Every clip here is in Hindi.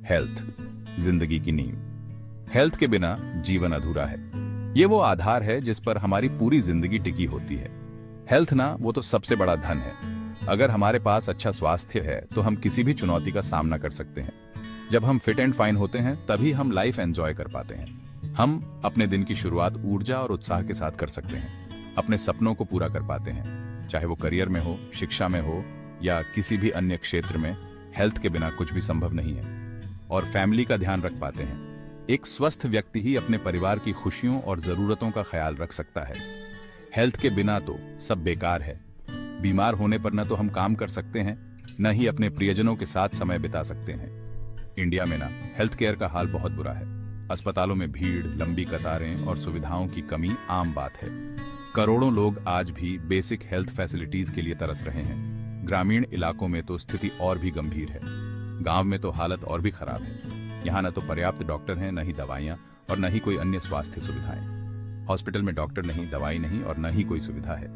हेल्थ, जिंदगी की नींव। हेल्थ के बिना जीवन अधूरा है। ये वो आधार है जिस पर हमारी पूरी जिंदगी टिकी होती है। हेल्थ ना, वो तो सबसे बड़ा धन है। अगर हमारे पास अच्छा स्वास्थ्य है तो हम किसी भी चुनौती का सामना कर सकते हैं। जब हम फिट एंड फाइन होते हैं तभी हम लाइफ एंजॉय कर पाते हैं। हम अपने दिन की शुरुआत ऊर्जा और उत्साह के साथ कर सकते हैं। अपने सपनों को पूरा कर पाते हैं, चाहे वो करियर में हो, शिक्षा में हो या किसी भी अन्य क्षेत्र में। हेल्थ के बिना कुछ भी संभव नहीं है। और फैमिली का ध्यान रख पाते हैं। एक स्वस्थ व्यक्ति ही अपने परिवार की खुशियों और जरूरतों का ख्याल रख सकता है। हेल्थ के बिना तो सब बेकार है। बीमार होने पर न तो हम काम कर सकते हैं, न ही अपने प्रियजनों के साथ समय बिता सकते हैं। इंडिया में ना हेल्थ केयर का हाल बहुत बुरा है। अस्पतालों में भीड़, लंबी कतारें और सुविधाओं की कमी आम बात है। करोड़ों लोग आज भी बेसिक हेल्थ फैसिलिटीज के लिए तरस रहे हैं। ग्रामीण इलाकों में तो स्थिति और भी गंभीर है। गांव में तो हालत और भी खराब है। यहाँ न तो पर्याप्त डॉक्टर हैं, न ही दवाइयाँ और न ही कोई अन्य स्वास्थ्य सुविधाएं। हॉस्पिटल में डॉक्टर नहीं, दवाई नहीं और न ही कोई सुविधा है।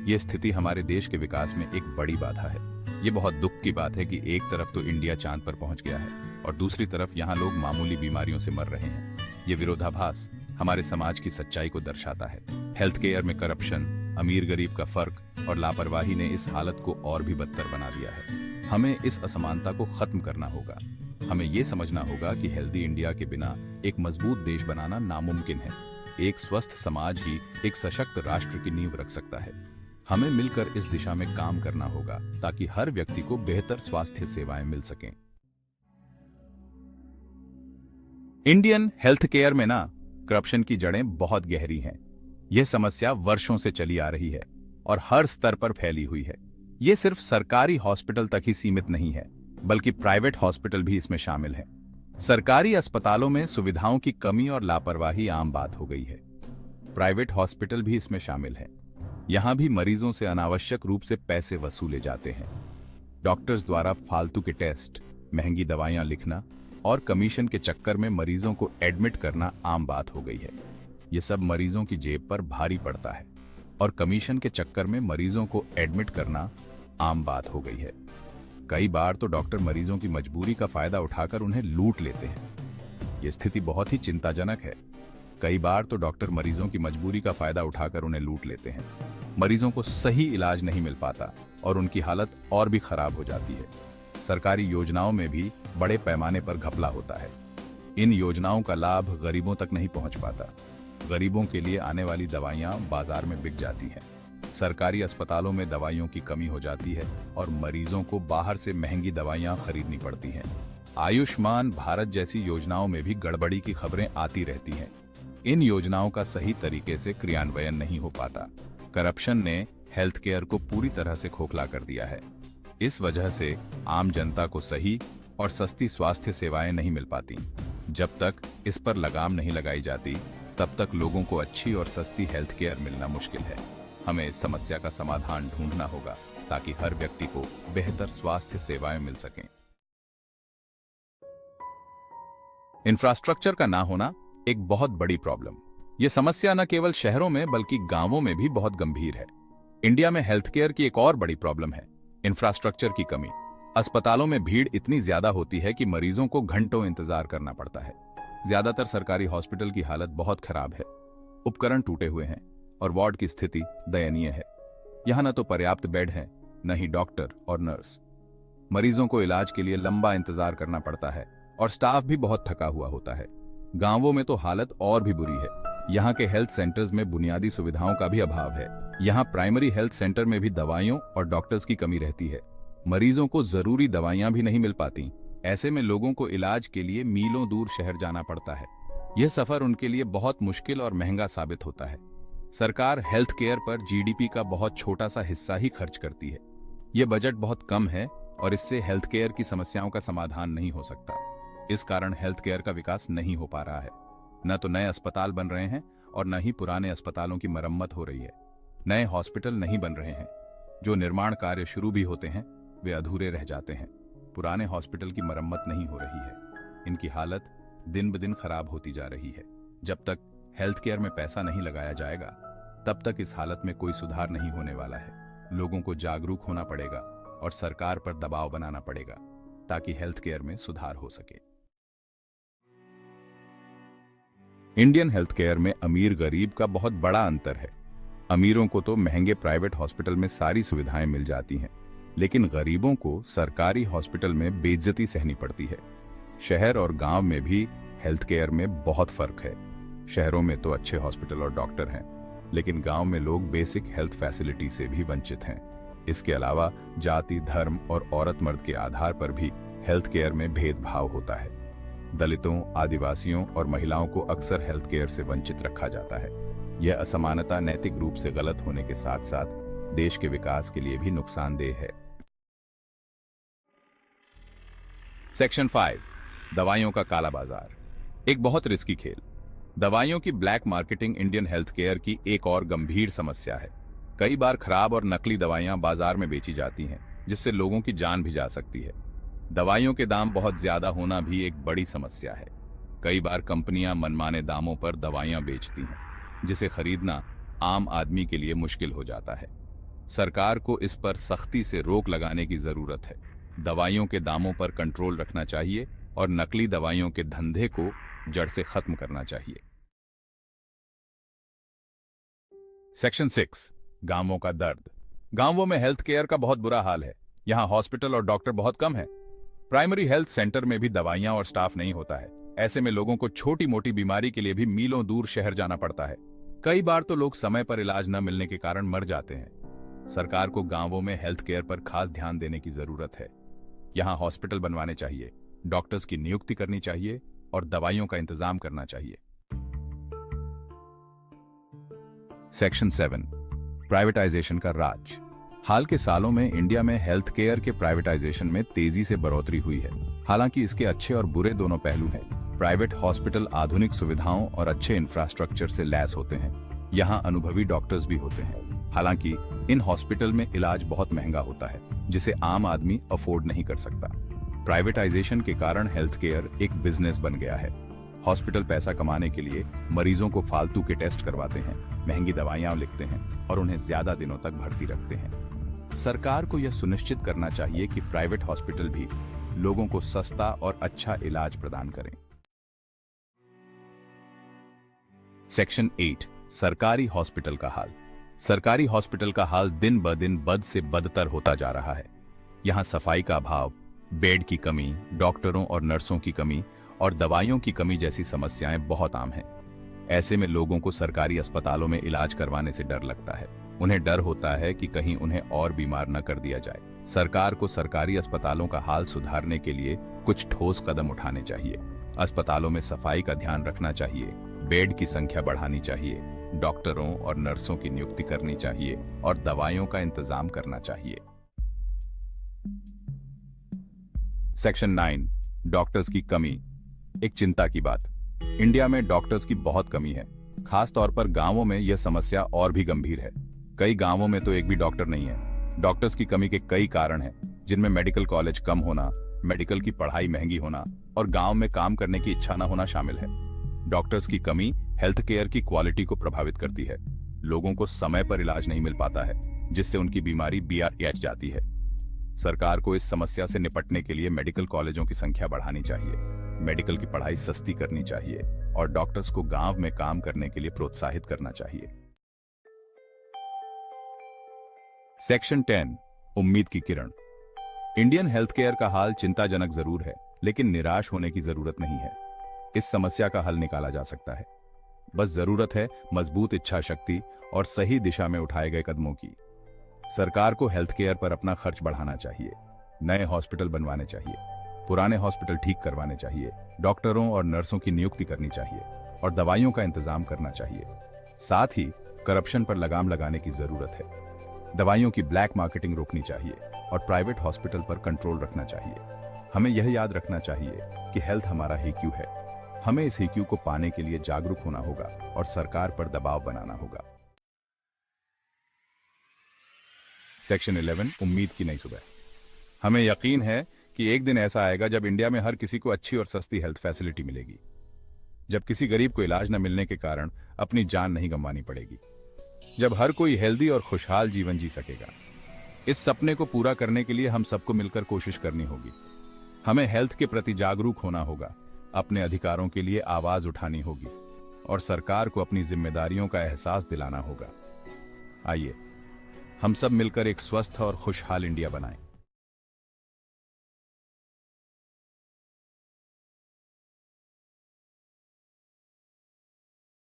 ये स्थिति हमारे देश के विकास में एक बड़ी बाधा है। ये बहुत दुख की बात है कि एक तरफ तो इंडिया चांद पर पहुंच गया है और दूसरी तरफ यहाँ लोग मामूली बीमारियों से मर रहे हैं। ये विरोधाभास हमारे समाज की सच्चाई को दर्शाता है। हेल्थ केयर में करप्शन, अमीर गरीब का फर्क और लापरवाही ने इस हालत को और भी बदतर बना दिया है। हमें इस असमानता को खत्म करना होगा। हमें ये समझना होगा कि हेल्दी इंडिया के बिना एक मजबूत देश बनाना नामुमकिन है। एक स्वस्थ समाज ही एक सशक्त राष्ट्र की नींव रख सकता है। हमें मिलकर इस दिशा में काम करना होगा ताकि हर व्यक्ति को बेहतर स्वास्थ्य सेवाएं मिल सकें। इंडियन हेल्थ केयर में ना करप्शन की जड़ें बहुत गहरी हैं। यह समस्या वर्षों से चली आ रही है और हर स्तर पर फैली हुई है। ये सिर्फ सरकारी हॉस्पिटल तक ही सीमित नहीं है, बल्कि प्राइवेट हॉस्पिटल भी इसमें शामिल है। सरकारी अस्पतालों में सुविधाओं की कमी और लापरवाही आम बात हो गई है। प्राइवेट हॉस्पिटल भी इसमें शामिल है। यहां भी मरीजों से अनावश्यक रूप से पैसे वसूले जाते हैं। डॉक्टर्स द्वारा फालतू के टेस्ट, महंगी दवाइयां लिखना और कमीशन के चक्कर में मरीजों को एडमिट करना आम बात हो गई है। ये सब मरीजों की जेब पर भारी पड़ता है और कमीशन के चक्कर में मरीजों को एडमिट करना आम बात हो गई है। कई बार तो डॉक्टर मरीजों की मजबूरी का फायदा उठाकर उन्हें लूट लेते हैं। ये स्थिति बहुत ही चिंताजनक है। कई बार तो डॉक्टर मरीजों की मजबूरी का फायदा उठाकर उन्हें लूट लेते हैं। मरीजों को सही इलाज नहीं मिल पाता और उनकी हालत और भी खराब हो जाती है। सरकारी योजनाओं में भी बड़े पैमाने पर घपला होता है। इन योजनाओं का लाभ गरीबों तक नहीं पहुंच पाता। गरीबों के लिए आने वाली दवाइयां बाजार में बिक जाती हैं। सरकारी अस्पतालों में दवाइयों की कमी हो जाती है और मरीजों को बाहर से महंगी दवाइयां खरीदनी पड़ती हैं। आयुष्मान भारत जैसी योजनाओं में भी गड़बड़ी की खबरें आती रहती हैं। इन योजनाओं का सही तरीके से क्रियान्वयन नहीं हो पाता। करप्शन ने हेल्थ केयर को पूरी तरह से खोखला कर दिया है। इस वजह से आम जनता को सही और सस्ती स्वास्थ्य सेवाएं नहीं मिल पाती। जब तक इस पर लगाम नहीं लगाई जाती, तब तक लोगों को अच्छी और सस्ती हेल्थ केयर मिलना मुश्किल है। हमें इस समस्या का समाधान ढूंढना होगा ताकि हर व्यक्ति को बेहतर स्वास्थ्य सेवाएं मिल सकें। इंफ्रास्ट्रक्चर का ना होना एक बहुत बड़ी प्रॉब्लम। यह समस्या न केवल शहरों में बल्कि गांवों में भी बहुत गंभीर है। इंडिया में हेल्थ केयर की एक और बड़ी प्रॉब्लम है इंफ्रास्ट्रक्चर की कमी। अस्पतालों में भीड़ इतनी ज्यादा होती है कि मरीजों को घंटों इंतजार करना पड़ता है। ज्यादातर सरकारी हॉस्पिटल की हालत बहुत खराब है। उपकरण टूटे हुए हैं और वार्ड की स्थिति दयनीय है। यहां न तो पर्याप्त बेड है, न ही डॉक्टर और नर्स। मरीजों को इलाज के लिए लंबा इंतजार करना पड़ता है और स्टाफ भी बहुत थका हुआ होता है। गांवों में तो हालत और भी बुरी है। यहाँ के हेल्थ सेंटर्स में बुनियादी सुविधाओं का भी अभाव है। यहाँ प्राइमरी हेल्थ सेंटर में भी दवाइयों और डॉक्टर्स की कमी रहती है। मरीजों को जरूरी दवाइयां भी नहीं मिल पाती। ऐसे में लोगों को इलाज के लिए मीलों दूर शहर जाना पड़ता है। यह सफर उनके लिए बहुत मुश्किल और महंगा साबित होता है। सरकार हेल्थ केयर पर जीडीपी का बहुत छोटा सा हिस्सा ही खर्च करती है। यह बजट बहुत कम है और इससे हेल्थ केयर की समस्याओं का समाधान नहीं हो सकता। इस कारण हेल्थ केयर का विकास नहीं हो पा रहा है। न तो नए अस्पताल बन रहे हैं और न ही पुराने अस्पतालों की मरम्मत हो रही है। नए हॉस्पिटल नहीं बन रहे हैं। जो निर्माण कार्य शुरू भी होते हैं वे अधूरे रह जाते हैं। पुराने हॉस्पिटल की मरम्मत नहीं हो रही है। इनकी हालत दिन ब दिन खराब होती जा रही है। जब तक हेल्थ केयर में पैसा नहीं लगाया जाएगा, तब तक इस हालत में कोई सुधार नहीं होने वाला है। लोगों को जागरूक होना पड़ेगा और सरकार पर दबाव बनाना पड़ेगा ताकि हेल्थ केयर में सुधार हो सके। इंडियन हेल्थ केयर में अमीर गरीब का बहुत बड़ा अंतर है। अमीरों को तो महंगे प्राइवेट हॉस्पिटल में सारी सुविधाएं मिल जाती हैं, लेकिन गरीबों को सरकारी हॉस्पिटल में बेइज्जती सहनी पड़ती है। शहर और गांव में भी हेल्थ केयर में बहुत फर्क है। शहरों में तो अच्छे हॉस्पिटल और डॉक्टर हैं, लेकिन गांव में लोग बेसिक हेल्थ फैसिलिटी से भी वंचित हैं। इसके अलावा जाति, धर्म और औरत मर्द के आधार पर भी हेल्थ केयर में भेदभाव होता है। दलितों, आदिवासियों और महिलाओं को अक्सर हेल्थ केयर से वंचित रखा जाता है। यह असमानता नैतिक रूप से गलत होने के साथ साथ देश के विकास के लिए भी नुकसानदेह है। सेक्शन 5, दवाइयों का काला बाजार। एक बहुत रिस्की खेल। दवाइयों की black marketing Indian health care की एक और गंभीर समस्या है। कई बार खराब और नकली दवाइयां बाजार में बेची जाती हैं, जिससे लोगों की जान भी जा सकती है। दवाइयों के दाम बहुत ज्यादा होना भी एक बड़ी समस्या है। कई बार कंपनियां मनमाने दामों पर दवाइयां बेचती हैं, जिसे खरीदना आम आदमी के लिए मुश्किल हो जाता है। सरकार को इस पर सख्ती से रोक लगाने की जरूरत है। दवाइयों के दामों पर कंट्रोल रखना चाहिए और नकली दवाइयों के धंधे को जड़ से खत्म करना चाहिए। सेक्शन 6, गांवों का दर्द। गांवों में हेल्थ केयर का बहुत बुरा हाल है। यहां हॉस्पिटल और डॉक्टर बहुत कम है। प्राइमरी हेल्थ सेंटर में भी दवाइयां और स्टाफ नहीं होता है। ऐसे में लोगों को छोटी मोटी बीमारी के लिए भी मीलों दूर शहर जाना पड़ता है। कई बार तो लोग समय पर इलाज न मिलने के कारण मर जाते हैं। सरकार को गांवों में हेल्थ केयर पर खास ध्यान देने की जरूरत है। यहां हॉस्पिटल बनवाने चाहिए, डॉक्टर्स की नियुक्ति करनी चाहिए और दवाइयों का इंतजाम करना चाहिए। सेक्शन 7, प्राइवेटाइजेशन का राज। हाल के सालों में इंडिया में हेल्थ केयर के प्राइवेटाइजेशन में तेजी से बढ़ोतरी हुई है। हालांकि इसके अच्छे और बुरे दोनों पहलू हैं। प्राइवेट हॉस्पिटल आधुनिक सुविधाओं और अच्छे इंफ्रास्ट्रक्चर से लैस होते हैं। यहाँ अनुभवी डॉक्टर्स भी होते हैं। हालांकि इन हॉस्पिटल में इलाज बहुत महंगा होता है, जिसे आम आदमी अफोर्ड नहीं कर सकता। प्राइवेटाइजेशन के कारण हेल्थ केयर एक बिजनेस बन गया है। हॉस्पिटल पैसा कमाने के लिए मरीजों को फालतू के टेस्ट करवाते हैं, महंगी दवाइयां लिखते हैं और उन्हें ज्यादा दिनों तक भर्ती रखते हैं। सरकार को यह सुनिश्चित करना चाहिए कि प्राइवेट हॉस्पिटल भी लोगों को सस्ता और अच्छा इलाज प्रदान करें। सेक्शन 8, सरकारी हॉस्पिटल का हाल। सरकारी हॉस्पिटल का हाल दिन ब दिन बद से बदतर होता जा रहा है। यहाँ सफाई का अभाव, बेड की कमी, डॉक्टरों और नर्सों की कमी और दवाइयों की कमी जैसी समस्याएं बहुत आम हैं। ऐसे में लोगों को सरकारी अस्पतालों में इलाज करवाने से डर लगता है। उन्हें डर होता है कि कहीं उन्हें और बीमार न कर दिया जाए। सरकार को सरकारी अस्पतालों का हाल सुधारने के लिए कुछ ठोस कदम उठाने चाहिए। अस्पतालों में सफाई का ध्यान रखना चाहिए, बेड की संख्या बढ़ानी चाहिए, डॉक्टरों और नर्सों की नियुक्ति करनी चाहिए और दवाइयों का इंतजाम करना चाहिए। सेक्शन 9, डॉक्टर्स की कमी। एक चिंता की बात। इंडिया में डॉक्टर्स की बहुत कमी है। खास तौर पर गांवों में यह समस्या और भी गंभीर है। कई गांवों में तो एक भी डॉक्टर नहीं है। डॉक्टर्स की कमी के कई कारण हैं, जिनमें मेडिकल कॉलेज कम होना, मेडिकल की पढ़ाई महंगी होना और गांव में काम करने की इच्छा न होना शामिल है। डॉक्टर्स की कमी हेल्थ केयर की क्वालिटी को प्रभावित करती है। लोगों को समय पर इलाज नहीं मिल पाता है, जिससे उनकी बीमारी BRH जाती है। सरकार को इस समस्या से निपटने के लिए मेडिकल कॉलेजों की संख्या बढ़ानी चाहिए, मेडिकल की पढ़ाई सस्ती करनी चाहिए और डॉक्टर्स को गांव में काम करने के लिए प्रोत्साहित करना चाहिए। सेक्शन 10, उम्मीद की किरण। इंडियन हेल्थ केयर का हाल चिंताजनक जरूर है, लेकिन निराश होने की जरूरत नहीं है। इस समस्या का हल निकाला जा सकता है। बस जरूरत है मजबूत इच्छा शक्ति और सही दिशा में उठाए गए कदमों की। सरकार को हेल्थ केयर पर अपना खर्च बढ़ाना चाहिए, नए हॉस्पिटल बनवाने चाहिए, पुराने हॉस्पिटल ठीक करवाने चाहिए, डॉक्टरों और नर्सों की नियुक्ति करनी चाहिए और दवाइयों का इंतजाम करना चाहिए। साथ ही करप्शन पर लगाम लगाने की जरूरत है। दवाइयों की ब्लैक मार्केटिंग रोकनी चाहिए और प्राइवेट हॉस्पिटल पर कंट्रोल रखना चाहिए। हमें यह याद रखना चाहिए कि हेल्थ हमारा HQ है। हमें इस HQ को पाने के लिए जागरूक होना होगा और सरकार पर दबाव बनाना होगा। सेक्शन 11, उम्मीद की नई सुबह। हमें यकीन है कि एक दिन ऐसा आएगा जब इंडिया में हर किसी को अच्छी और सस्ती हेल्थ फैसिलिटी मिलेगी, जब किसी गरीब को इलाज न मिलने के कारण अपनी जान नहीं गंवानी पड़ेगी, जब हर कोई हेल्दी और खुशहाल जीवन जी सकेगा। इस सपने को पूरा करने के लिए हम सबको मिलकर कोशिश करनी होगी। हमें हेल्थ के प्रति जागरूक होना होगा, अपने अधिकारों के लिए आवाज उठानी होगी और सरकार को अपनी जिम्मेदारियों का एहसास दिलाना होगा। आइए हम सब मिलकर एक स्वस्थ और खुशहाल इंडिया बनाएं।